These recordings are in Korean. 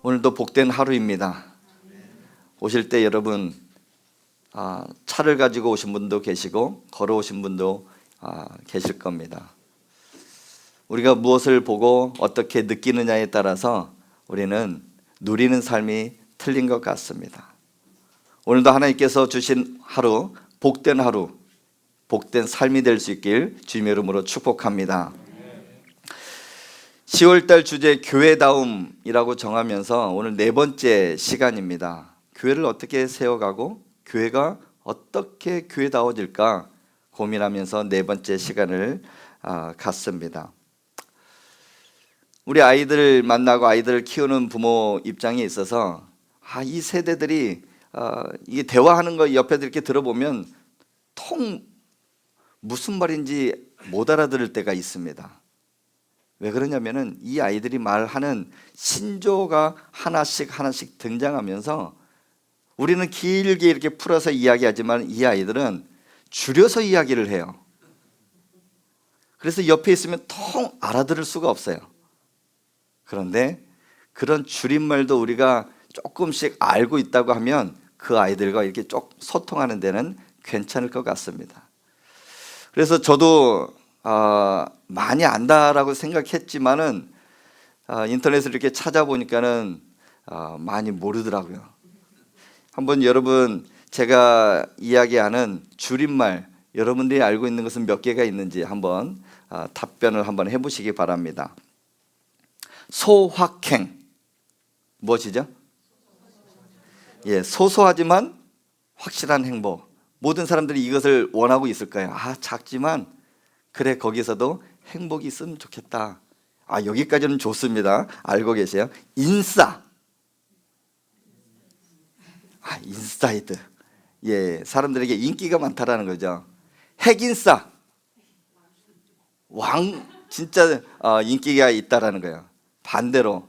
오늘도 복된 하루입니다. 오실 때 여러분 차를 가지고 오신 분도 계시고 걸어오신 분도 계실 겁니다. 우리가 무엇을 보고 어떻게 느끼느냐에 따라서 우리는 누리는 삶이 틀린 것 같습니다. 오늘도 하나님께서 주신 하루, 복된 삶이 될 수 있길 주님의 이름으로 축복합니다. 10월달 주제 교회다움이라고 정하면서 오늘 네 번째 시간입니다. 교회를 어떻게 세워가고 교회가 어떻게 교회다워질까 고민하면서 네 번째 시간을 갖습니다. 우리 아이들 만나고 아이들을 키우는 부모 입장에 있어서 이 세대들이 이게 대화하는 거 옆에 이렇게 들어보면 무슨 말인지 못 알아들을 때가 있습니다. 왜 그러냐면은 이 아이들이 말하는 신조가 하나씩 등장하면서 우리는 길게 이렇게 풀어서 이야기하지만 이 아이들은 줄여서 이야기를 해요. 그래서 옆에 있으면 통 알아들을 수가 없어요. 그런데 그런 줄임말도 우리가 조금씩 알고 있다고 하면 그 아이들과 이렇게 쭉 소통하는 데는 괜찮을 것 같습니다. 그래서 저도 많이 안다라고 생각했지만은 인터넷을 이렇게 찾아보니까는 많이 모르더라고요. 한번 여러분 제가 이야기하는 줄임말 여러분들이 알고 있는 것은 몇 개가 있는지 한번 답변을 한번 해보시기 바랍니다. 소확행 무엇이죠? 소소하지만 확실한 행복. 모든 사람들이 이것을 원하고 있을까요? 작지만 그래 거기서도 행복이 있으면 좋겠다. 여기까지는 좋습니다. 알고 계세요? 인싸. 인사이드. 사람들에게 인기가 많다라는 거죠. 핵인싸. 진짜 인기가 있다라는 거예요. 반대로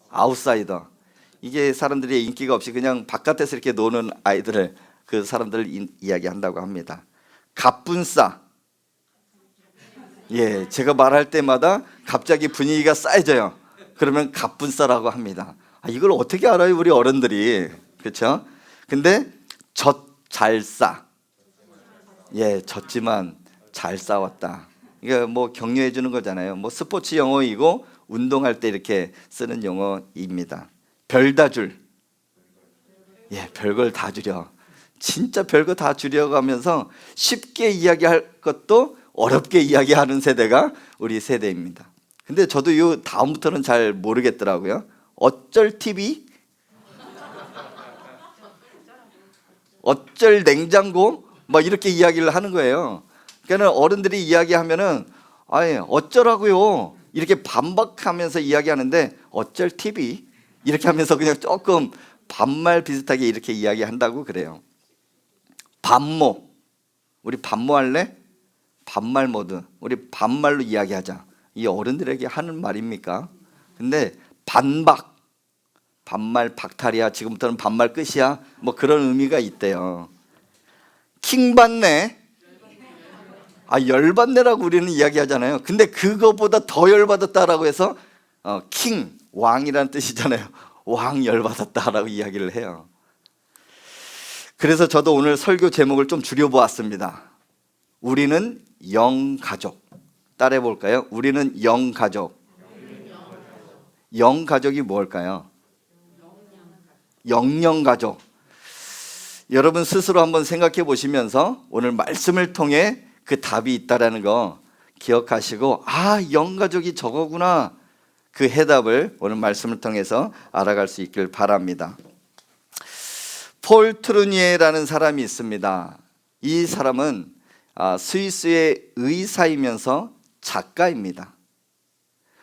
아웃사이더. 이게 사람들이 인기가 없이 그냥 바깥에서 이렇게 노는 아이들을 그 사람들을 이야기한다고 합니다. 갑분싸. 제가 말할 때마다 갑자기 분위기가 싸해져요. 그러면 갑분싸라고 합니다. 이걸 어떻게 알아요, 우리 어른들이? 그렇죠? 근데 젖잘싸. 졌지만 잘 싸웠다. 이게 뭐 격려해 주는 거잖아요. 뭐 스포츠 용어이고 운동할 때 이렇게 쓰는 용어입니다. 별다줄. 별걸 다 줄여. 진짜 별거 다 줄여가면서 쉽게 이야기할 것도 어렵게 이야기하는 세대가 우리 세대입니다. 근데 저도 이 다음부터는 잘 모르겠더라고요. 어쩔 TV? 어쩔 냉장고? 막 이렇게 이야기를 하는 거예요. 그러니까 어른들이 이야기하면은 어쩌라고요? 이렇게 반박하면서 이야기하는데 어쩔 TV? 이렇게 하면서 그냥 조금 반말 비슷하게 이렇게 이야기한다고 그래요. 반모. 우리 반모할래? 반말 모드. 우리 반말로 이야기하자. 이 어른들에게 하는 말입니까? 근데 반박. 반말 박탈이야. 지금부터는 반말 끝이야. 뭐 그런 의미가 있대요. 킹받네. 열받네라고 우리는 이야기하잖아요. 근데 그거보다 더 열받았다라고 해서 킹, 왕이라는 뜻이잖아요. 왕 열받았다라고 이야기를 해요. 그래서 저도 오늘 설교 제목을 좀 줄여보았습니다. 우리는 영가족. 따라해 볼까요? 우리는 영가족. 영가족이 뭘까요? 영영가족. 여러분 스스로 한번 생각해 보시면서 오늘 말씀을 통해 그 답이 있다라는 거 기억하시고 영가족이 저거구나. 그 해답을 오늘 말씀을 통해서 알아갈 수 있길 바랍니다. 폴 트루니에라는 사람이 있습니다. 이 사람은 스위스의 의사이면서 작가입니다.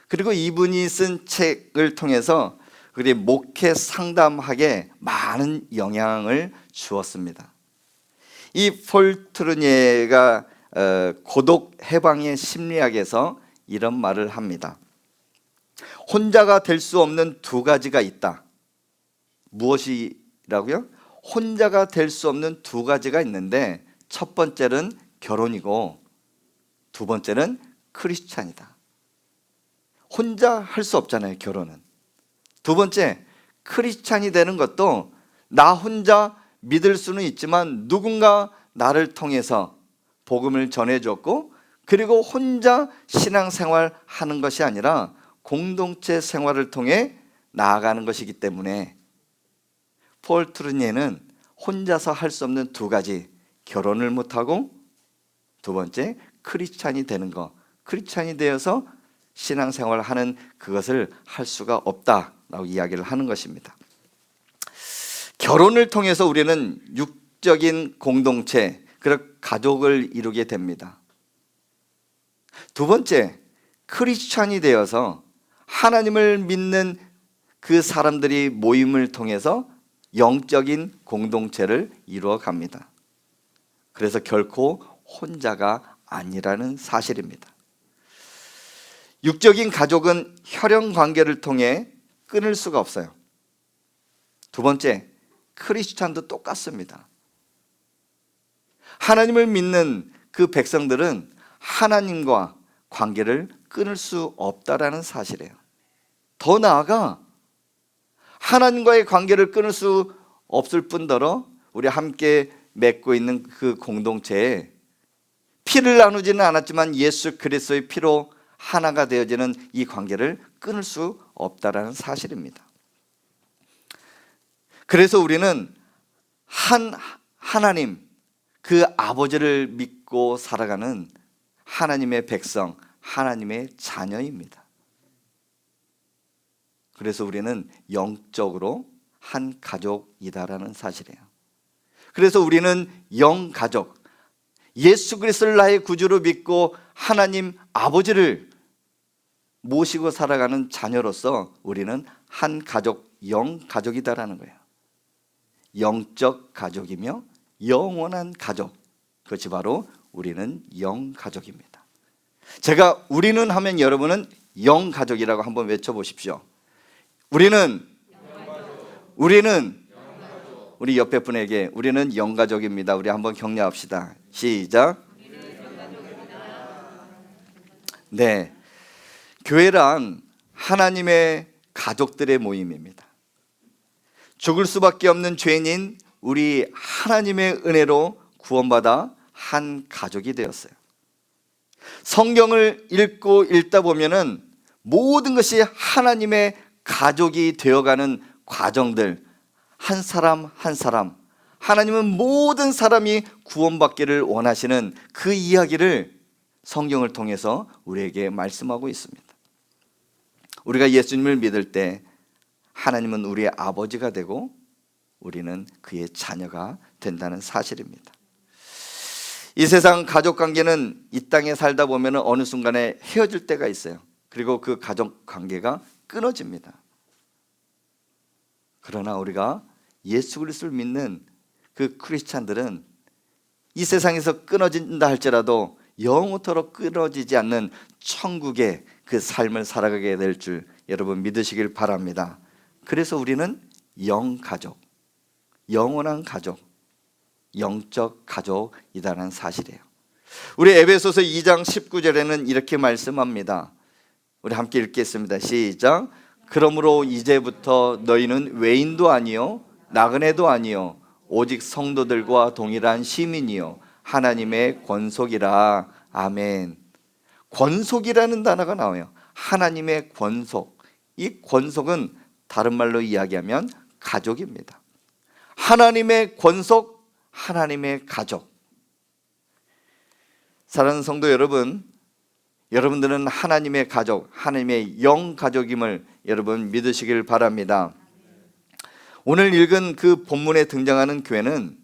그리고 이분이 쓴 책을 통해서 그리 목회 상담학에 많은 영향을 주었습니다. 이 폴 트루니에가 고독 해방의 심리학에서 이런 말을 합니다. 혼자가 될 수 없는 두 가지가 있다. 무엇이라고요? 혼자가 될 수 없는 두 가지가 있는데 첫 번째는 결혼이고 두 번째는 크리스찬이다. 혼자 할 수 없잖아요, 결혼은. 두 번째, 크리스찬이 되는 것도 나 혼자 믿을 수는 있지만 누군가 나를 통해서 복음을 전해줬고, 그리고 혼자 신앙생활 하는 것이 아니라 공동체 생활을 통해 나아가는 것이기 때문에 폴 트루니에는 혼자서 할 수 없는 두 가지, 결혼을 못하고 두 번째 크리스찬이 되는 것, 크리스찬이 되어서 신앙생활을 하는 그것을 할 수가 없다라고 이야기를 하는 것입니다. 결혼을 통해서 우리는 육적인 공동체, 그런 가족을 이루게 됩니다. 두 번째, 크리스찬이 되어서 하나님을 믿는 그 사람들이 모임을 통해서 영적인 공동체를 이루어 갑니다. 그래서 결코 혼자가 아니라는 사실입니다. 육적인 가족은 혈연 관계를 통해 끊을 수가 없어요. 두 번째, 크리스찬도 똑같습니다. 하나님을 믿는 그 백성들은 하나님과 관계를 끊을 수 없다라는 사실이에요. 더 나아가 하나님과의 관계를 끊을 수 없을 뿐더러 우리 함께 맺고 있는 그 공동체에 피를 나누지는 않았지만 예수 그리스도의 피로 하나가 되어지는 이 관계를 끊을 수 없다라는 사실입니다. 그래서 우리는 하나님, 그 아버지를 믿고 살아가는 하나님의 백성, 하나님의 자녀입니다. 그래서 우리는 영적으로 한 가족이다라는 사실이에요. 그래서 우리는 영가족, 예수 그리스도를 나의 구주로 믿고 하나님 아버지를 모시고 살아가는 자녀로서 우리는 한 가족, 영가족이다라는 거예요. 영적 가족이며 영원한 가족, 그것이 바로 우리는 영가족입니다. 제가 우리는 하면 여러분은 영가족이라고 한번 외쳐보십시오. 우리는 우리 옆에 분에게 우리는 영가족입니다. 우리 한번 격려합시다. 시작. 네, 교회란 하나님의 가족들의 모임입니다. 죽을 수밖에 없는 죄인인 우리 하나님의 은혜로 구원받아 한 가족이 되었어요. 성경을 읽다 보면은 모든 것이 하나님의 가족이 되어가는 과정들, 한 사람 한 사람, 하나님은 모든 사람이 구원받기를 원하시는 그 이야기를 성경을 통해서 우리에게 말씀하고 있습니다. 우리가 예수님을 믿을 때 하나님은 우리의 아버지가 되고 우리는 그의 자녀가 된다는 사실입니다. 이 세상 가족관계는 이 땅에 살다 보면 어느 순간에 헤어질 때가 있어요. 그리고 그 가족관계가 끊어집니다. 그러나 우리가 예수 그리스도를 믿는 그 크리스찬들은 이 세상에서 끊어진다 할지라도 영원토록 끊어지지 않는 천국의 그 삶을 살아가게 될 줄 여러분 믿으시길 바랍니다. 그래서 우리는 영가족, 영원한 가족, 영적 가족이라는 사실이에요. 우리 에베소서 2장 19절에는 이렇게 말씀합니다. 우리 함께 읽겠습니다. 시작. 그러므로 이제부터 너희는 외인도 아니요 나그네도 아니요 오직 성도들과 동일한 시민이요 하나님의 권속이라. 아멘. 권속이라는 단어가 나와요. 하나님의 권속. 이 권속은 다른 말로 이야기하면 가족입니다. 하나님의 권속, 하나님의 가족. 사랑하는 성도 여러분, 여러분들은 하나님의 가족, 하나님의 영가족임을 여러분 믿으시길 바랍니다. 오늘 읽은 그 본문에 등장하는 교회는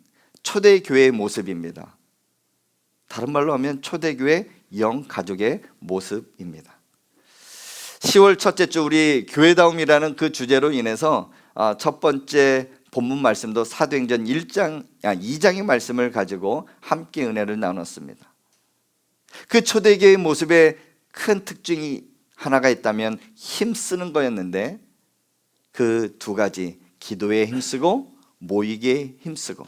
초대교회의 모습입니다. 다른 말로 하면 초대교회 영가족의 모습입니다. 10월 첫째 주 우리 교회다움이라는 그 주제로 인해서 첫 번째 본문 말씀도 사도행전 2장의 말씀을 가지고 함께 은혜를 나눴습니다. 그 초대교회의 모습에 큰 특징이 하나가 있다면 힘쓰는 거였는데 그 두 가지, 기도에 힘쓰고 모이기에 힘쓰고,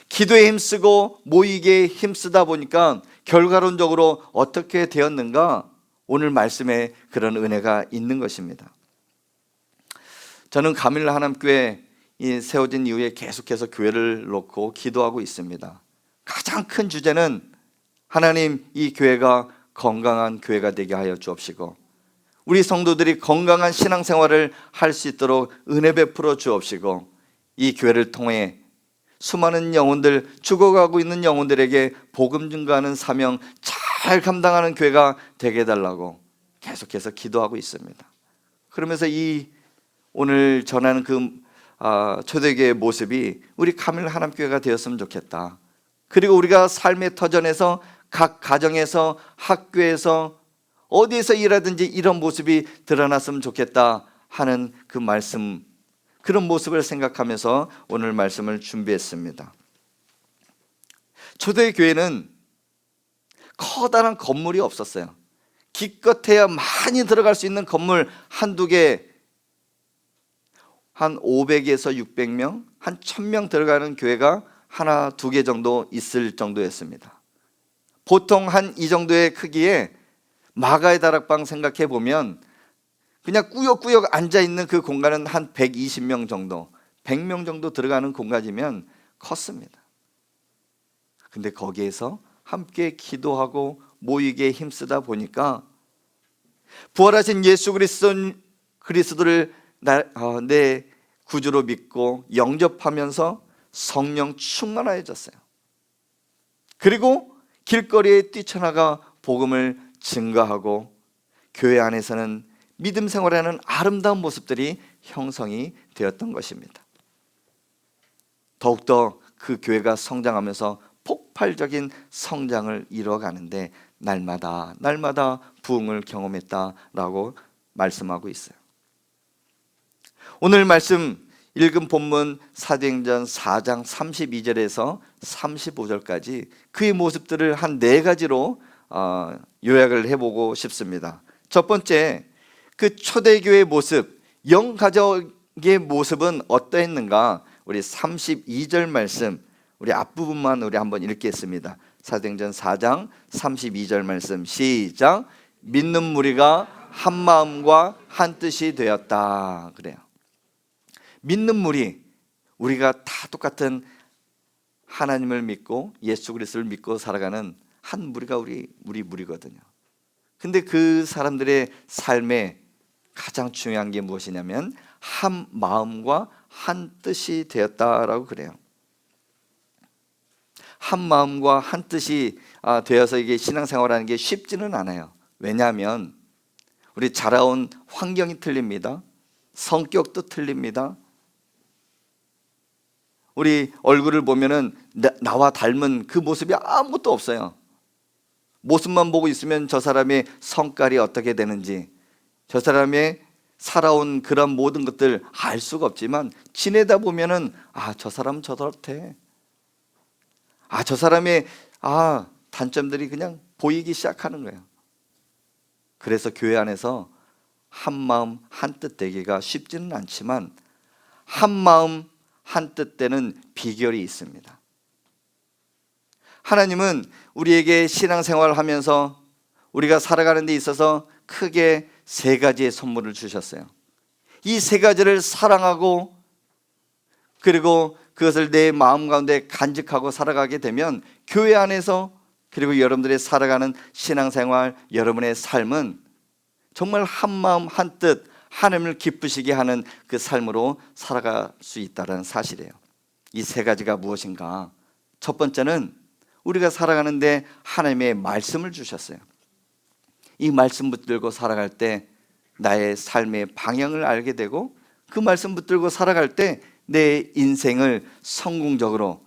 기도에 힘쓰고 모이기에 힘쓰다 보니까 결과론적으로 어떻게 되었는가? 오늘 말씀에 그런 은혜가 있는 것입니다. 저는 가밀라 하남교회 세워진 이후에 계속해서 교회를 놓고 기도하고 있습니다. 가장 큰 주제는 하나님, 이 교회가 건강한 교회가 되게 하여 주옵시고 우리 성도들이 건강한 신앙생활을 할 수 있도록 은혜 베풀어 주옵시고 이 교회를 통해 수많은 영혼들, 죽어가고 있는 영혼들에게 복음 증거하는 사명 잘 감당하는 교회가 되게 해달라고 계속해서 기도하고 있습니다. 그러면서 이 오늘 전하는 그 초대교회의 모습이 우리 가밀라 하남교회가 되었으면 좋겠다. 그리고 우리가 삶의 터전에서 각 가정에서 학교에서 어디에서 일하든지 이런 모습이 드러났으면 좋겠다 하는 그 말씀, 그런 모습을 생각하면서 오늘 말씀을 준비했습니다. 초대교회는 커다란 건물이 없었어요. 기껏해야 많이 들어갈 수 있는 건물 한두 개, 한 500에서 600명, 한 1000명 들어가는 교회가 하나, 두 개 정도 있을 정도였습니다. 보통 한 이 정도의 크기에 마가의 다락방 생각해 보면 그냥 꾸역꾸역 앉아있는 그 공간은 한 120명 정도, 100명 정도 들어가는 공간이면 컸습니다. 근데 거기에서 함께 기도하고 모이게 힘쓰다 보니까 부활하신 예수 그리스도를 내 구주로 믿고 영접하면서 성령 충만해졌어요. 그리고 길거리에 뛰쳐나가 복음을 증거하고 교회 안에서는 믿음 생활하는 아름다운 모습들이 형성이 되었던 것입니다. 더욱더 그 교회가 성장하면서 폭발적인 성장을 이루어가는데 날마다 부흥을 경험했다라고 말씀하고 있어요. 오늘 말씀 읽은 본문 사도행전 4장 32절에서 35절까지 그의 모습들을 한 네 가지로 요약을 해보고 싶습니다. 첫 번째, 그 초대교회의 모습, 영가족의 모습은 어떠했는가? 우리 32절 말씀, 우리 앞부분만 우리 한번 읽겠습니다. 사도행전 4장 32절 말씀 시작. 믿는 무리가 한 마음과 한 뜻이 되었다. 그래요. 믿는 무리, 우리가 다 똑같은 하나님을 믿고 예수 그리스도를 믿고 살아가는 한 무리가 우리 무리거든요. 근데 그 사람들의 삶에 가장 중요한 게 무엇이냐면 한 마음과 한 뜻이 되었다라고 그래요. 한 마음과 한 뜻이 되어서 이게 신앙생활하는 게 쉽지는 않아요. 왜냐하면 우리 자라온 환경이 틀립니다. 성격도 틀립니다. 우리 얼굴을 보면은 나와 닮은 그 모습이 아무것도 없어요. 모습만 보고 있으면 저 사람의 성깔이 어떻게 되는지, 저 사람의 살아온 그런 모든 것들 알 수가 없지만 지내다 보면은 저 사람은 저렇대. 저 사람의 단점들이 그냥 보이기 시작하는 거예요. 그래서 교회 안에서 한 마음 한 뜻 되기가 쉽지는 않지만 한 마음 한 뜻 되는 비결이 있습니다. 하나님은 우리에게 신앙생활을 하면서 우리가 살아가는 데 있어서 크게 세 가지의 선물을 주셨어요. 이 세 가지를 사랑하고 그리고 그것을 내 마음 가운데 간직하고 살아가게 되면 교회 안에서 그리고 여러분들이 살아가는 신앙생활, 여러분의 삶은 정말 한 마음 한 뜻 하나님을 기쁘시게 하는 그 삶으로 살아갈 수 있다는 사실이에요. 이 세 가지가 무엇인가? 첫 번째는 우리가 살아가는데 하나님의 말씀을 주셨어요. 이 말씀 붙들고 살아갈 때 나의 삶의 방향을 알게 되고 그 말씀 붙들고 살아갈 때 내 인생을 성공적으로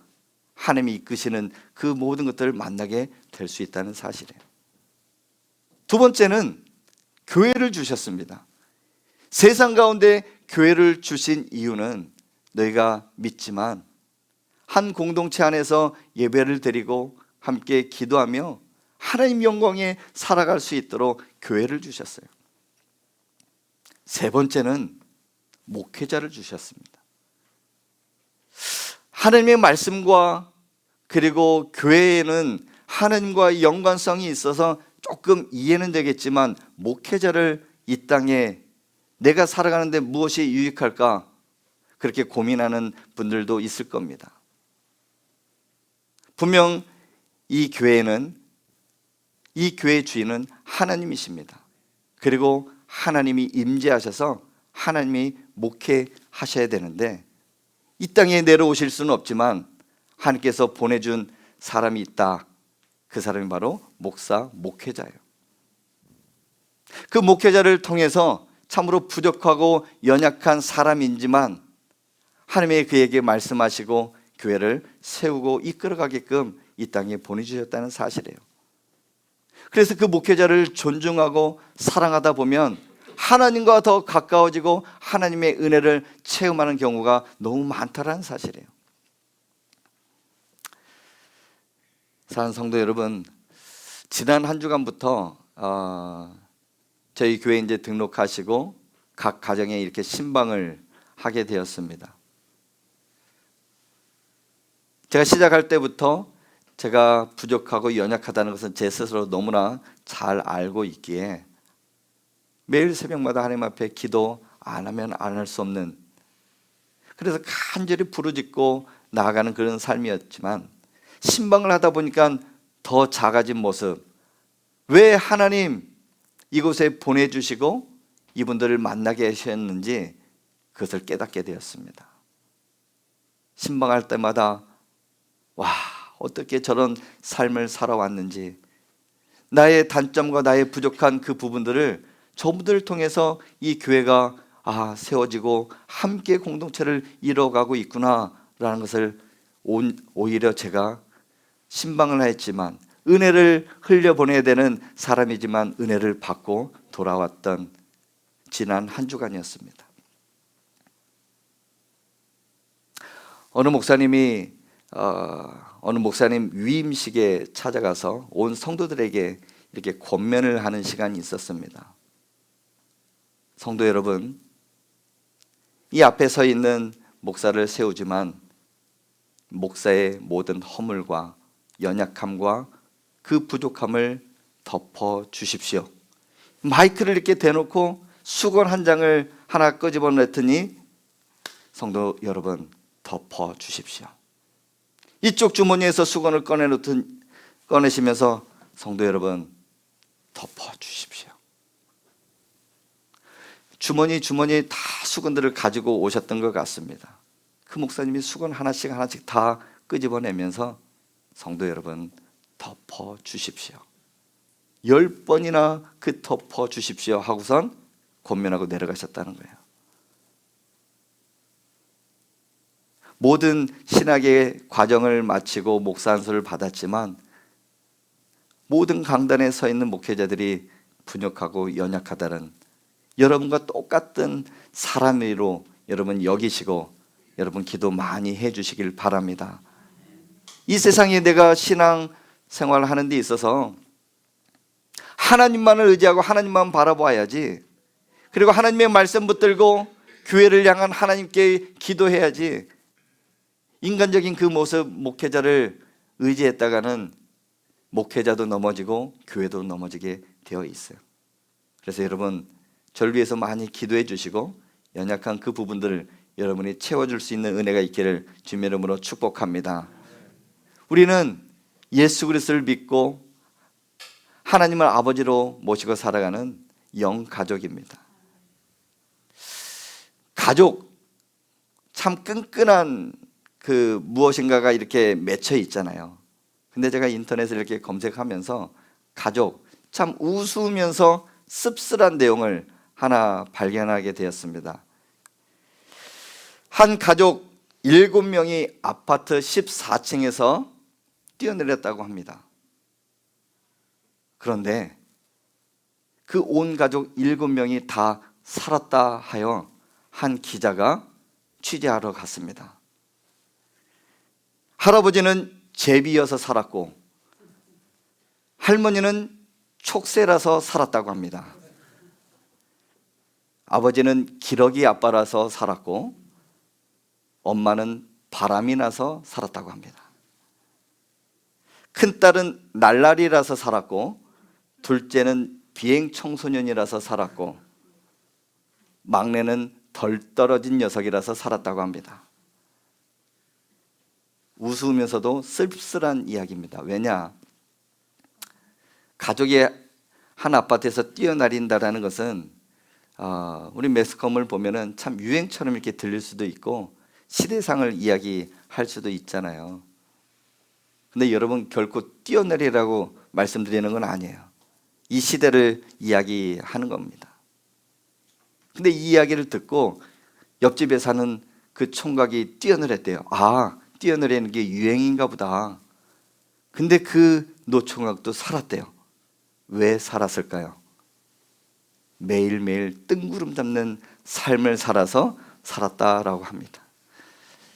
하나님이 이끄시는 그 모든 것들을 만나게 될 수 있다는 사실이에요. 두 번째는 교회를 주셨습니다. 세상 가운데 교회를 주신 이유는 너희가 믿지만 한 공동체 안에서 예배를 드리고 함께 기도하며 하나님 영광에 살아갈 수 있도록 교회를 주셨어요. 세 번째는 목회자를 주셨습니다. 하나님의 말씀과 그리고 교회에는 하나님과 연관성이 있어서 조금 이해는 되겠지만 목회자를 이 땅에 내가 살아가는데 무엇이 유익할까? 그렇게 고민하는 분들도 있을 겁니다. 분명 이 교회의 주인은 하나님이십니다. 그리고 하나님이 임재하셔서 하나님이 목회하셔야 되는데 이 땅에 내려오실 수는 없지만 하나님께서 보내준 사람이 있다. 그 사람이 바로 목사, 목회자예요. 그 목회자를 통해서 참으로 부족하고 연약한 사람이지만 하나님이 그에게 말씀하시고 교회를 세우고 이끌어가게끔 이 땅에 보내주셨다는 사실이에요. 그래서 그 목회자를 존중하고 사랑하다 보면 하나님과 더 가까워지고 하나님의 은혜를 체험하는 경우가 너무 많다는 사실이에요. 사랑하는 성도 여러분, 지난 한 주간부터 저희 교회 이제 등록하시고 각 가정에 이렇게 신방을 하게 되었습니다. 제가 시작할 때부터 제가 부족하고 연약하다는 것은 제 스스로 너무나 잘 알고 있기에 매일 새벽마다 하나님 앞에 기도 안 하면 안 할 수 없는, 그래서 간절히 부르짖고 나아가는 그런 삶이었지만 신방을 하다 보니까 더 작아진 모습, 왜 하나님 이곳에 보내주시고 이분들을 만나게 하셨는지 그것을 깨닫게 되었습니다. 신방할 때마다 와, 어떻게 저런 삶을 살아왔는지, 나의 단점과 나의 부족한 그 부분들을 저분들을 통해서 이 교회가 세워지고 함께 공동체를 이뤄가고 있구나라는 것을 오히려 제가 신방을 했지만 은혜를 흘려보내야 되는 사람이지만 은혜를 받고 돌아왔던 지난 한 주간이었습니다. 어느 목사님 위임식에 찾아가서 온 성도들에게 이렇게 권면을 하는 시간이 있었습니다. 성도 여러분, 이 앞에 서 있는 목사를 세우지만 목사의 모든 허물과 연약함과 그 부족함을 덮어 주십시오. 마이크를 이렇게 대놓고 수건 한 장을 하나 끄집어냈더니 성도 여러분, 덮어 주십시오. 이쪽 주머니에서 수건을 꺼내시면서 성도 여러분, 덮어 주십시오. 주머니 다 수건들을 가지고 오셨던 것 같습니다. 그 목사님이 수건 하나씩 다 끄집어내면서 성도 여러분, 덮어 주십시오. 10번이나 그 덮어 주십시오 하고선 권면하고 내려가셨다는 거예요. 모든 신학의 과정을 마치고 목사 안수를 받았지만 모든 강단에 서 있는 목회자들이 부족하고 연약하다는, 여러분과 똑같은 사람으로 여러분 여기시고 여러분 기도 많이 해주시길 바랍니다. 이 세상에 내가 신앙 생활을 하는 데 있어서 하나님만을 의지하고 하나님만 바라봐야지, 그리고 하나님의 말씀 붙들고 교회를 향한 하나님께 기도해야지, 인간적인 그 모습 목회자를 의지했다가는 목회자도 넘어지고 교회도 넘어지게 되어 있어요. 그래서 여러분, 저를 위해서 많이 기도해 주시고 연약한 그 부분들을 여러분이 채워줄 수 있는 은혜가 있기를 주님의 이름으로 축복합니다. 우리는 예수 그리스도를 믿고 하나님을 아버지로 모시고 살아가는 영 가족입니다. 가족, 참 끈끈한 그 무엇인가가 이렇게 맺혀 있잖아요. 근데 제가 인터넷을 이렇게 검색하면서 가족, 참 우스우면서 씁쓸한 내용을 하나 발견하게 되었습니다. 한 가족 7명이 아파트 14층에서 뛰어내렸다고 합니다. 그런데 그 온 가족 7명이 다 살았다 하여 한 기자가 취재하러 갔습니다. 할아버지는 제비여서 살았고 할머니는 촉새라서 살았다고 합니다. 아버지는 기러기 아빠라서 살았고 엄마는 바람이 나서 살았다고 합니다. 큰딸은 날라리라서 살았고 둘째는 비행 청소년이라서 살았고 막내는 덜 떨어진 녀석이라서 살았다고 합니다. 우스우면서도 쓸쓸한 이야기입니다. 왜냐? 가족이 한 아파트에서 뛰어내린다는 것은 우리 매스컴을 보면은 참 유행처럼 이렇게 들릴 수도 있고 시대상을 이야기할 수도 있잖아요. 근데 여러분, 결코 뛰어내리라고 말씀드리는 건 아니에요. 이 시대를 이야기하는 겁니다. 근데 이 이야기를 듣고 옆집에 사는 그 총각이 뛰어내렸대요. 아, 뛰어내리는 게 유행인가 보다. 근데 그 노총각도 살았대요. 왜 살았을까요? 매일매일 뜬구름 잡는 삶을 살아서 살았다라고 합니다.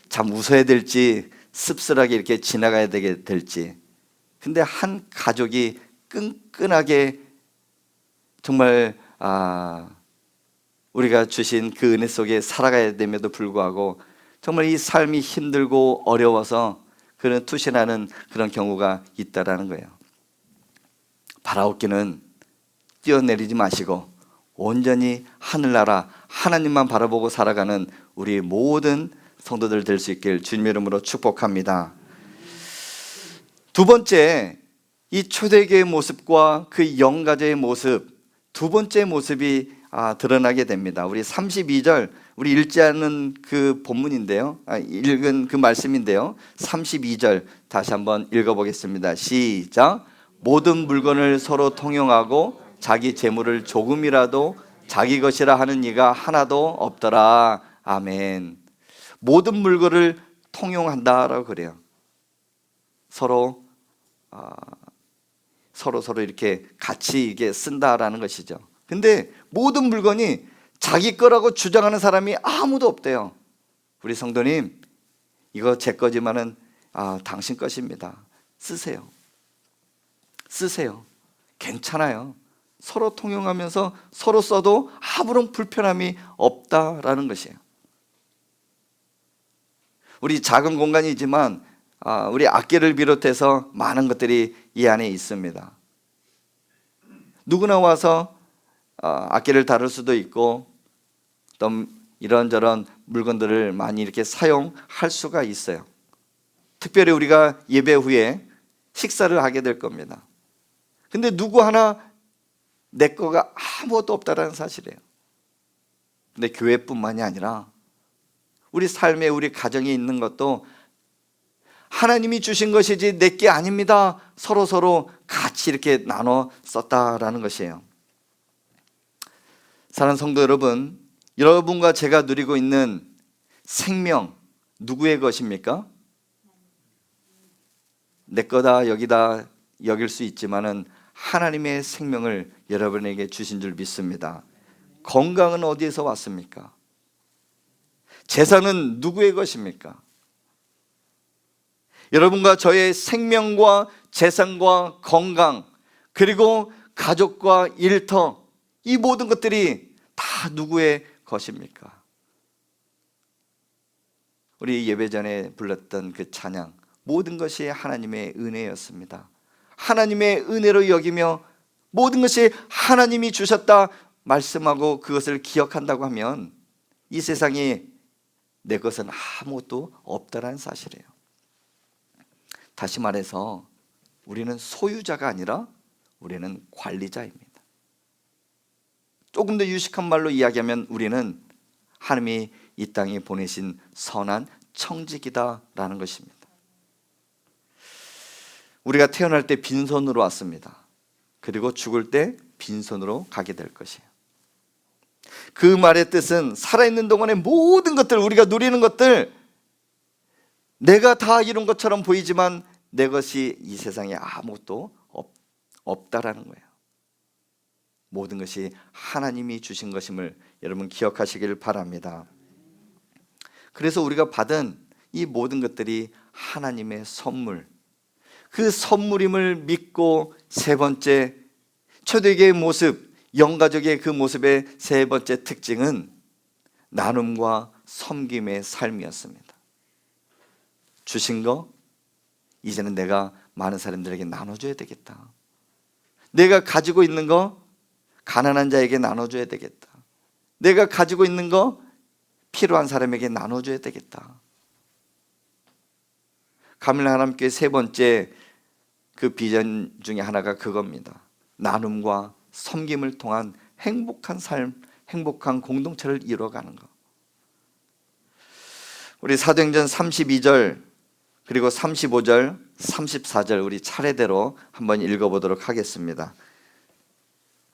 참 웃어야 될지 씁쓸하게 이렇게 지나가야 될지. 근데 한 가족이 끈끈하게 정말 우리가 주신 그 은혜 속에 살아가야 됨에도 불구하고 정말 이 삶이 힘들고 어려워서 그런 투신하는 그런 경우가 있다라는 거예요. 바라옵기는 뛰어내리지 마시고 온전히 하늘나라 하나님만 바라보고 살아가는 우리 모든 성도들 될 수 있길 주님의 이름으로 축복합니다. 두 번째, 이 초대교회의 모습과 그 영가제의 모습, 두 번째 모습이 드러나게 됩니다. 우리 32절, 우리 읽지 않은 그 본문인데요, 읽은 그 말씀인데요, 32절 다시 한번 읽어보겠습니다. 시작. 모든 물건을 서로 통용하고 자기 재물을 조금이라도 자기 것이라 하는 이가 하나도 없더라. 아멘. 모든 물건을 통용한다라고 그래요. 서로 이렇게 같이 이게 쓴다라는 것이죠. 근데 모든 물건이 자기 거라고 주장하는 사람이 아무도 없대요. 우리 성도님, 이거 제 거지만은 당신 것입니다. 쓰세요. 괜찮아요. 서로 통용하면서 서로 써도 아무런 불편함이 없다라는 것이에요. 우리 작은 공간이지만 우리 악기를 비롯해서 많은 것들이 이 안에 있습니다. 누구나 와서 악기를 다룰 수도 있고 또 이런저런 물건들을 많이 이렇게 사용할 수가 있어요. 특별히 우리가 예배 후에 식사를 하게 될 겁니다. 근데 누구 하나 내 거가 아무것도 없다는 사실이에요. 근데 교회뿐만이 아니라 우리 삶에, 우리 가정에 있는 것도 하나님이 주신 것이지 내 게 아닙니다. 서로 같이 이렇게 나눠 썼다라는 것이에요. 사랑하는 성도 여러분, 여러분과 제가 누리고 있는 생명, 누구의 것입니까? 내 거다 여기다 여길 수 있지만은 하나님의 생명을 여러분에게 주신 줄 믿습니다. 건강은 어디에서 왔습니까? 재산은 누구의 것입니까? 여러분과 저의 생명과 재산과 건강, 그리고 가족과 일터, 이 모든 것들이 다 누구의 것입니까? 우리 예배 전에 불렀던 그 찬양, 모든 것이 하나님의 은혜였습니다. 하나님의 은혜로 여기며 모든 것이 하나님이 주셨다 말씀하고 그것을 기억한다고 하면 이 세상에 내 것은 아무것도 없다라는 사실이에요. 다시 말해서 우리는 소유자가 아니라 우리는 관리자입니다. 조금 더 유식한 말로 이야기하면 우리는 하나님이 이 땅에 보내신 선한 청지기다라는 것입니다. 우리가 태어날 때 빈손으로 왔습니다. 그리고 죽을 때 빈손으로 가게 될 것이에요. 그 말의 뜻은 살아있는 동안의 모든 것들, 우리가 누리는 것들, 내가 다 이룬 것처럼 보이지만 내 것이 이 세상에 아무것도 없다라는 거예요. 모든 것이 하나님이 주신 것임을 여러분 기억하시길 바랍니다. 그래서 우리가 받은 이 모든 것들이 하나님의 선물, 그 선물임을 믿고 세 번째, 초대교회의 모습, 영가족의 그 모습의 세 번째 특징은 나눔과 섬김의 삶이었습니다. 주신 거 이제는 내가 많은 사람들에게 나눠줘야 되겠다. 내가 가지고 있는 거 가난한 자에게 나눠줘야 되겠다. 내가 가지고 있는 거 필요한 사람에게 나눠줘야 되겠다. 가밀라 하나님께 세 번째 그 비전 중에 하나가 그겁니다. 나눔과 섬김을 통한 행복한 삶, 행복한 공동체를 이루어가는 것. 우리 사도행전 32절 그리고 35절, 34절 우리 차례대로 한번 읽어보도록 하겠습니다.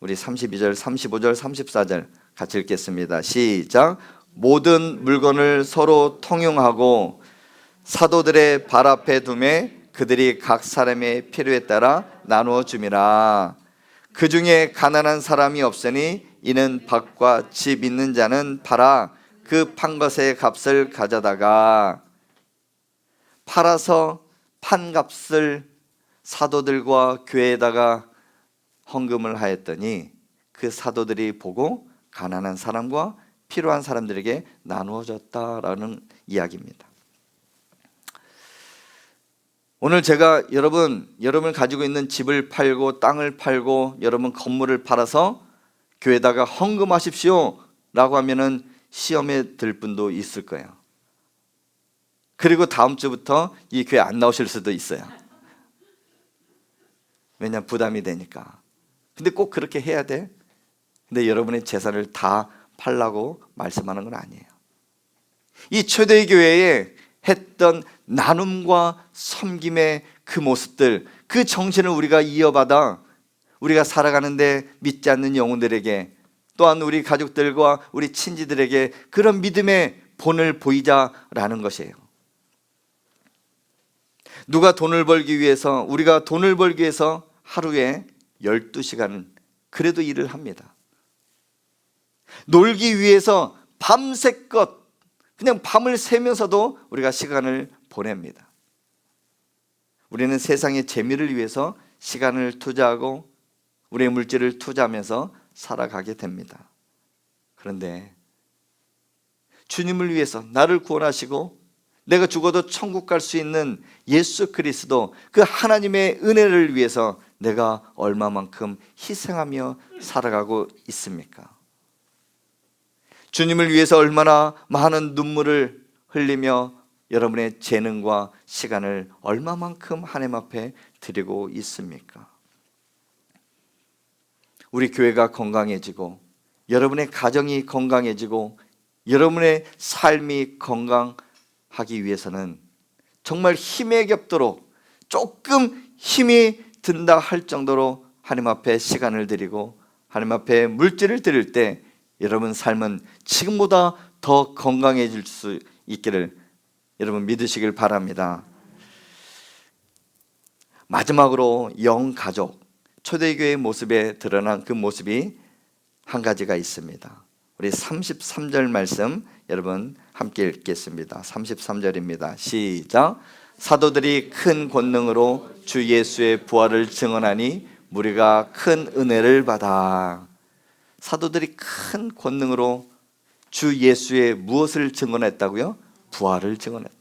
우리 32절, 35절, 34절 같이 읽겠습니다. 시작. 모든 물건을 서로 통용하고 사도들의 발 앞에 두매 그들이 각 사람의 필요에 따라 나누어 줌이라. 그 중에 가난한 사람이 없으니 이는 밭과 집 있는 자는 팔아 그 판 것의 값을 가져다가, 팔아서 판 값을 사도들과 교회에다가 헌금을 하였더니 그 사도들이 보고 가난한 사람과 필요한 사람들에게 나누어 줬다라는 이야기입니다. 오늘 제가 여러분 가지고 있는 집을 팔고 땅을 팔고 여러분 건물을 팔아서 교회에다가 헌금하십시오 라고 하면은 시험에 들 분도 있을 거예요. 그리고 다음 주부터 이 교회 안 나오실 수도 있어요. 왜냐하면 부담이 되니까. 근데 꼭 그렇게 해야 돼? 근데 여러분의 재산을 다 팔라고 말씀하는 건 아니에요. 이 초대교회에 했던 나눔과 섬김의 그 모습들, 그 정신을 우리가 이어받아 우리가 살아가는데 믿지 않는 영혼들에게, 또한 우리 가족들과 우리 친지들에게 그런 믿음의 본을 보이자라는 것이에요. 누가 돈을 벌기 위해서, 우리가 돈을 벌기 위해서 하루에 12시간은 그래도 일을 합니다. 놀기 위해서 밤새껏 그냥 밤을 새면서도 우리가 시간을 보냅니다. 우리는 세상의 재미를 위해서 시간을 투자하고 우리의 물질을 투자하면서 살아가게 됩니다. 그런데 주님을 위해서 나를 구원하시고 내가 죽어도 천국 갈 수 있는 예수 그리스도, 그 하나님의 은혜를 위해서 내가 얼마만큼 희생하며 살아가고 있습니까? 주님을 위해서 얼마나 많은 눈물을 흘리며 여러분의 재능과 시간을 얼마만큼 하나님 앞에 드리고 있습니까? 우리 교회가 건강해지고 여러분의 가정이 건강해지고 여러분의 삶이 건강하기 위해서는 정말 힘에 겹도록 조금 힘이 든다 할 정도로 하나님 앞에 시간을 드리고 하나님 앞에 물질을 드릴 때 여러분 삶은 지금보다 더 건강해질 수 있기를 여러분 믿으시길 바랍니다. 마지막으로 영가족, 초대교회의 모습에 드러난 그 모습이 한 가지가 있습니다. 우리 33절 말씀 여러분 함께 읽겠습니다. 33절입니다. 시작. 사도들이 큰 권능으로 주 예수의 부활을 증언하니 무리가 큰 은혜를 받아. 사도들이 큰 권능으로 주 예수의 무엇을 증언했다고요? 부활을 증언했다.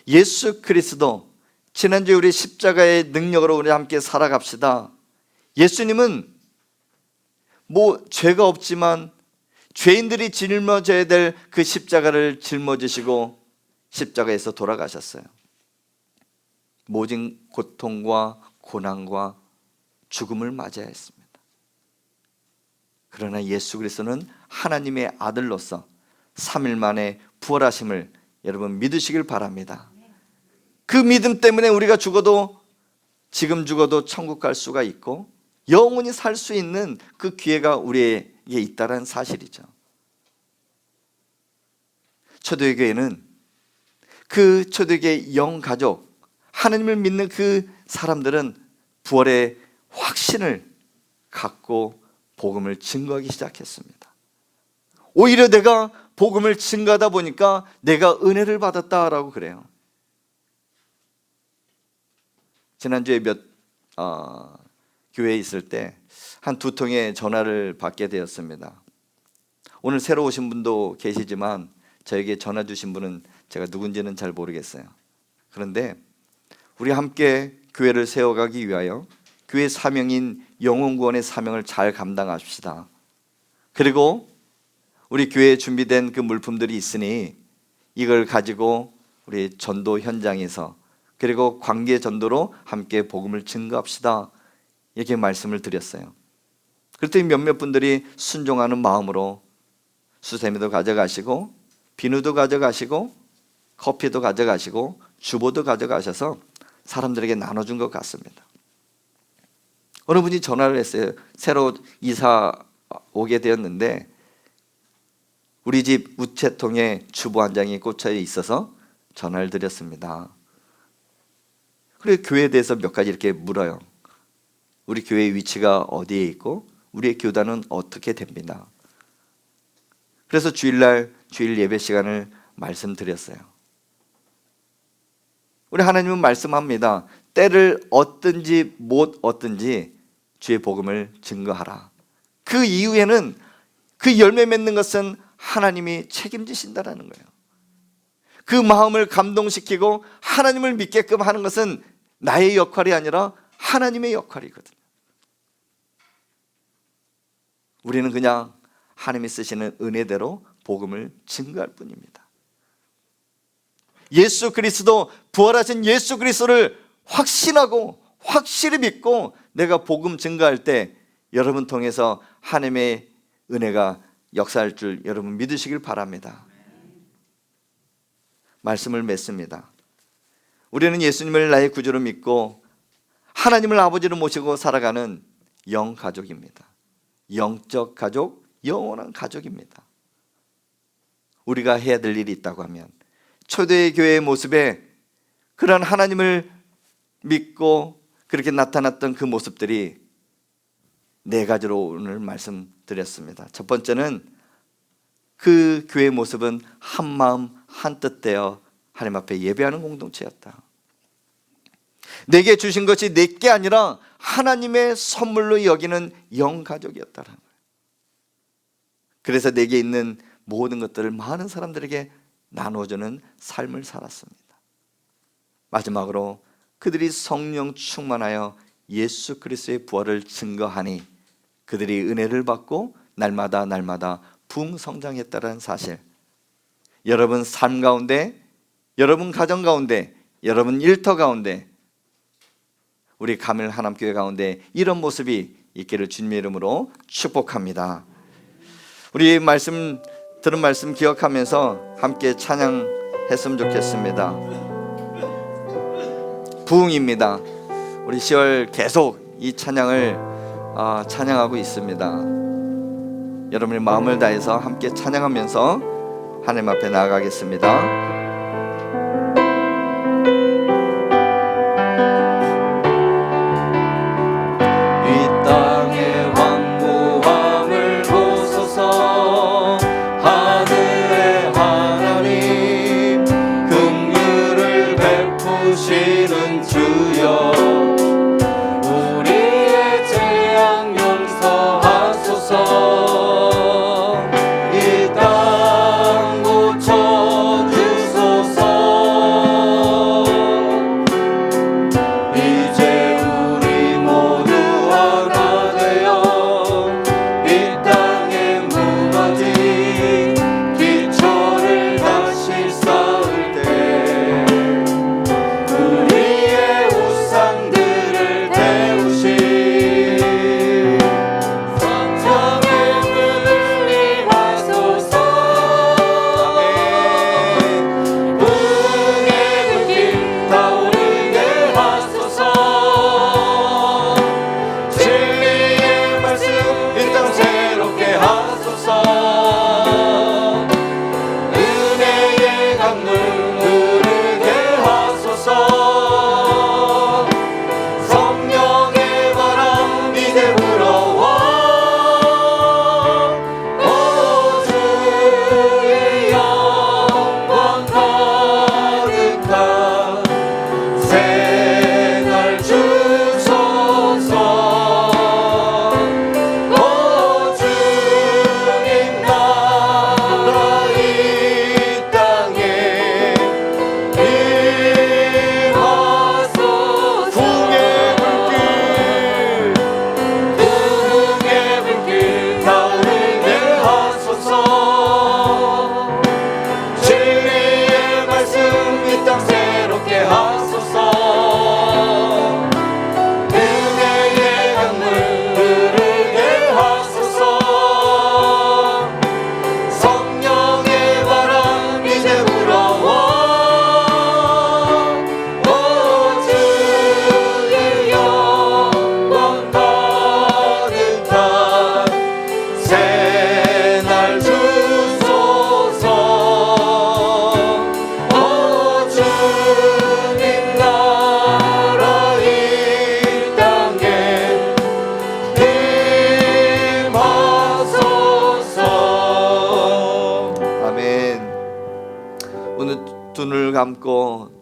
예수 그리스도, 지난주에 우리 십자가의 능력으로 우리 함께 살아갑시다. 예수님은 죄가 없지만 죄인들이 짊어져야 될 그 십자가를 짊어지시고 십자가에서 돌아가셨어요. 모진 고통과 고난과 죽음을 맞아야 했습니다. 그러나 예수 그리스도는 하나님의 아들로서 3일 만에 부활하심을 여러분 믿으시길 바랍니다. 그 믿음 때문에 우리가 지금 죽어도 천국 갈 수가 있고 영원히 살 수 있는 그 기회가 우리에게 있다는 사실이죠. 초대교회는 그 초대교회 영가족, 하나님을 믿는 그 사람들은 부활의 확신을 갖고 복음을 증거하기 시작했습니다. 오히려 내가 복음을 증거하다 보니까 내가 은혜를 받았다라고 그래요. 지난주에 교회에 있을 때 한 2통의 전화를 받게 되었습니다. 오늘 새로 오신 분도 계시지만 저에게 전화 주신 분은 제가 누군지는 잘 모르겠어요. 그런데 우리 함께 교회를 세워가기 위하여 교회 사명인 영혼 구원의 사명을 잘 감당합시다. 그리고 우리 교회에 준비된 그 물품들이 있으니 이걸 가지고 우리 전도 현장에서 그리고 관계 전도로 함께 복음을 증거합시다. 이렇게 말씀을 드렸어요. 그랬더니 몇몇 분들이 순종하는 마음으로 수세미도 가져가시고 비누도 가져가시고 커피도 가져가시고 주보도 가져가셔서 사람들에게 나눠준 것 같습니다. 어느 분이 전화를 했어요. 새로 이사 오게 되었는데 우리 집 우체통에 주보 한 장이 꽂혀 있어서 전화를 드렸습니다. 그리고 교회에 대해서 몇 가지 이렇게 물어요. 우리 교회의 위치가 어디에 있고 우리의 교단은 어떻게 됩니다. 그래서 주일날 주일 예배 시간을 말씀드렸어요. 우리 하나님은 말씀합니다. 때를 얻든지 못 얻든지 주의 복음을 증거하라. 그 이후에는 그 열매 맺는 것은 하나님이 책임지신다라는 거예요. 그 마음을 감동시키고 하나님을 믿게끔 하는 것은 나의 역할이 아니라 하나님의 역할이거든요. 우리는 그냥 하나님이 쓰시는 은혜대로 복음을 증거할 뿐입니다. 예수 그리스도, 부활하신 예수 그리스도를 확신하고 확실히 믿고 내가 복음 증거할 때 여러분 통해서 하나님의 은혜가 역사할 줄 여러분 믿으시길 바랍니다. 말씀을 맺습니다. 우리는 예수님을 나의 구주로 믿고 하나님을 아버지로 모시고 살아가는 영가족입니다. 영적 가족, 영원한 가족입니다. 우리가 해야 될 일이 있다고 하면 초대의 교회의 모습에 그런 하나님을 믿고 그렇게 나타났던 그 모습들이 네 가지로 오늘 말씀드렸습니다. 첫 번째는 그 교회의 모습은 한 마음 한 뜻되어 하나님 앞에 예배하는 공동체였다. 내게 주신 것이 내게 아니라 하나님의 선물로 여기는 영가족이었다는 거예요. 그래서 내게 있는 모든 것들을 많은 사람들에게 나눠주는 삶을 살았습니다. 마지막으로 그들이 성령 충만하여 예수 그리스도의 부활을 증거하니 그들이 은혜를 받고 날마다 부흥성장했다는 사실, 여러분 삶 가운데, 여러분 가정 가운데, 여러분 일터 가운데, 우리 가밀 하남교회 가운데 이런 모습이 있기를 주님의 이름으로 축복합니다. 우리 들은 말씀 기억하면서 함께 찬양했으면 좋겠습니다. 부흥입니다. 우리 10월 계속 이 찬양을 찬양하고 있습니다. 여러분의 마음을 다해서 함께 찬양하면서 하나님 앞에 나아가겠습니다. 이 땅 고쳐주소서.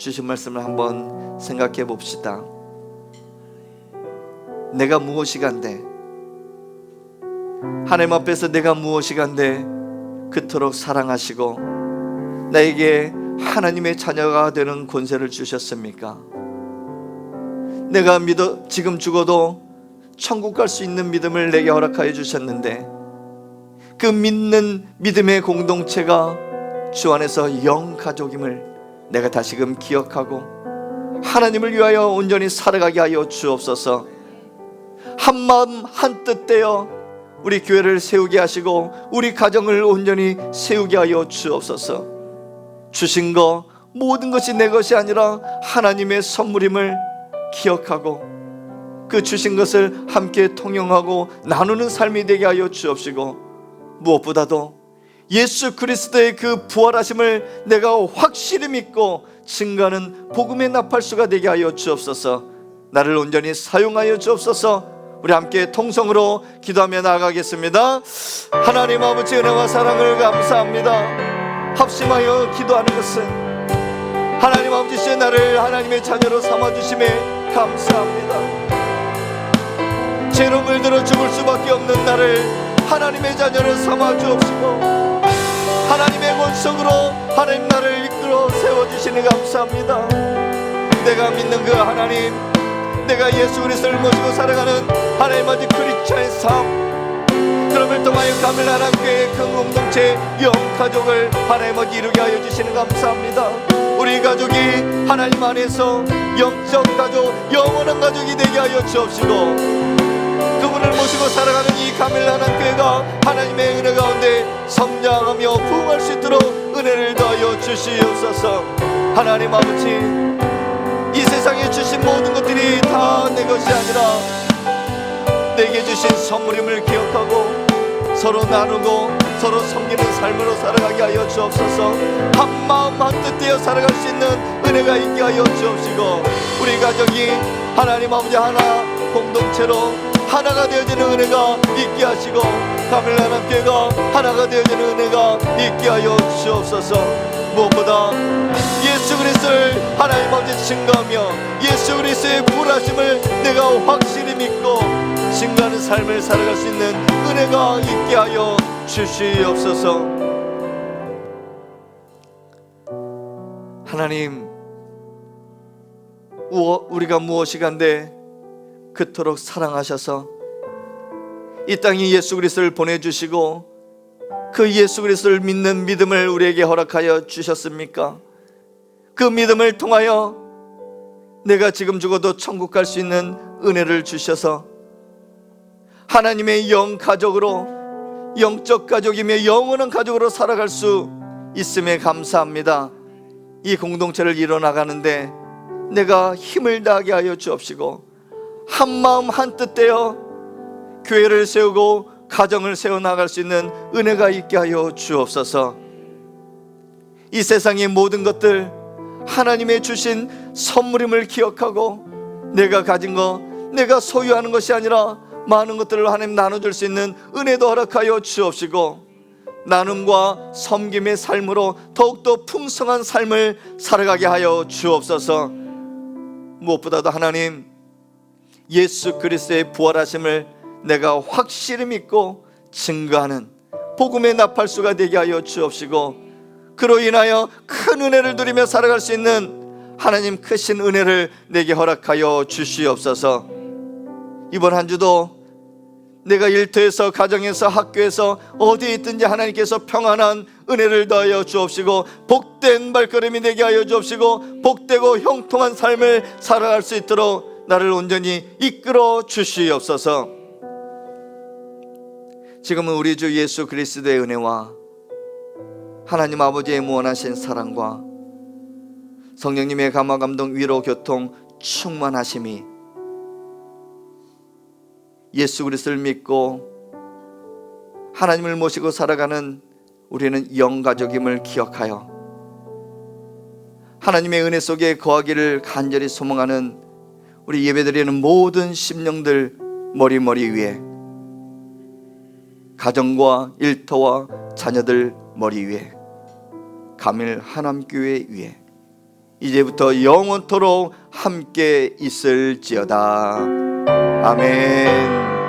주신 말씀을 한번 생각해 봅시다. 내가 무엇이간데, 하나님 앞에서 내가 무엇이간데 그토록 사랑하시고 나에게 하나님의 자녀가 되는 권세를 주셨습니까? 내가 지금 죽어도 천국 갈 수 있는 믿음을 내게 허락하여 주셨는데, 그 믿는 믿음의 공동체가 주 안에서 영가족임을 내가 다시금 기억하고 하나님을 위하여 온전히 살아가게 하여 주옵소서. 한마음 한뜻 되어 우리 교회를 세우게 하시고 우리 가정을 온전히 세우게 하여 주옵소서. 주신 거 모든 것이 내 것이 아니라 하나님의 선물임을 기억하고 그 주신 것을 함께 통용하고 나누는 삶이 되게 하여 주옵시고, 무엇보다도 예수 그리스도의 그 부활하심을 내가 확실히 믿고 증거하는 복음의 나팔수가 되게 하여 주옵소서. 나를 온전히 사용하여 주옵소서. 우리 함께 통성으로 기도하며 나아가겠습니다. 하나님 아버지, 은혜와 사랑을 감사합니다. 합심하여 기도하는 것은 하나님 아버지의 나를 하나님의 자녀로 삼아주심에 감사합니다. 죄로 물들어 죽을 수밖에 없는 나를 하나님의 자녀로 삼아주옵시고 하나님의 권속으로 하나님 나를 이끌어 세워주시니 감사합니다. 내가 믿는 그 하나님, 내가 예수 그리스도를 모시고 살아가는 하나님 아버지 크리스찬의 삶, 그럼을 통하여 가밀라나 교회의 큰 공동체 영가족을 하나님 아버지 이루게 하여 주시는 감사합니다. 우리 가족이 하나님 안에서 영적 가족, 영원한 가족이 되게 하여 주옵시고 그분을 모시고 살아가는 이 가밀라나 교회가 하나님의 은혜 가운데 성장하며 부흥할 수 있도록 은혜를 더하여 주시옵소서. 하나님 아버지, 이 세상에 주신 모든 것들이 다 내 것이 아니라 내게 주신 선물임을 기억하고 서로 나누고 서로 섬기는 삶으로 살아가게 하여 주옵소서. 한마음 한뜻 되어 살아갈 수 있는 은혜가 있게 하여 주옵시고 우리 가족이 하나님 아버지 하나 공동체로 하나가 되어지는 은혜가 있게 하시고 가밀라나 교회가 하나가 되어지는 은혜가 있게 하여 주옵소서. 무엇보다 예수 그리스도를 하나님 아버지 증거하며 예수 그리스도의 부활하심을 내가 확실히 믿고 증거하는 삶을 살아갈 수 있는 은혜가 있게 하여 주시옵소서. 하나님, 우리가 무엇이간데 그토록 사랑하셔서 이 땅에 예수 그리스도를 보내주시고 그 예수 그리스도를 믿는 믿음을 우리에게 허락하여 주셨습니까? 그 믿음을 통하여 내가 지금 죽어도 천국 갈 수 있는 은혜를 주셔서 하나님의 영가족으로, 영적 가족이며 영원한 가족으로 살아갈 수 있음에 감사합니다. 이 공동체를 이뤄나가는데 내가 힘을 다하게 하여 주옵시고 한마음 한뜻 되어 교회를 세우고 가정을 세워나갈 수 있는 은혜가 있게 하여 주옵소서. 이 세상의 모든 것들 하나님의 주신 선물임을 기억하고 내가 가진 것, 내가 소유하는 것이 아니라 많은 것들을 하나님 나눠줄 수 있는 은혜도 허락하여 주옵시고 나눔과 섬김의 삶으로 더욱더 풍성한 삶을 살아가게 하여 주옵소서. 무엇보다도 하나님, 예수 그리스도의 부활하심을 내가 확실히 믿고 증거하는 복음의 나팔수가 되게 하여 주옵시고 그로 인하여 큰 은혜를 누리며 살아갈 수 있는 하나님 크신 은혜를 내게 허락하여 주시옵소서. 이번 한 주도 내가 일터에서, 가정에서, 학교에서 어디에 있든지 하나님께서 평안한 은혜를 더하여 주옵시고 복된 발걸음이 되게 하여 주옵시고 복되고 형통한 삶을 살아갈 수 있도록 나를 온전히 이끌어 주시옵소서. 지금은 우리 주 예수 그리스도의 은혜와 하나님 아버지의 무한하신 사랑과 성령님의 감화 감동 위로 교통 충만하심이 예수 그리스도를 믿고 하나님을 모시고 살아가는 우리는 영가족임을 기억하여 하나님의 은혜 속에 거하기를 간절히 소망하는 우리 예배드리는 모든 심령들 머리 위에, 가정과 일터와 자녀들 머리 위에, 가밀 하남교회 위에 이제부터 영원토록 함께 있을지어다. 아멘.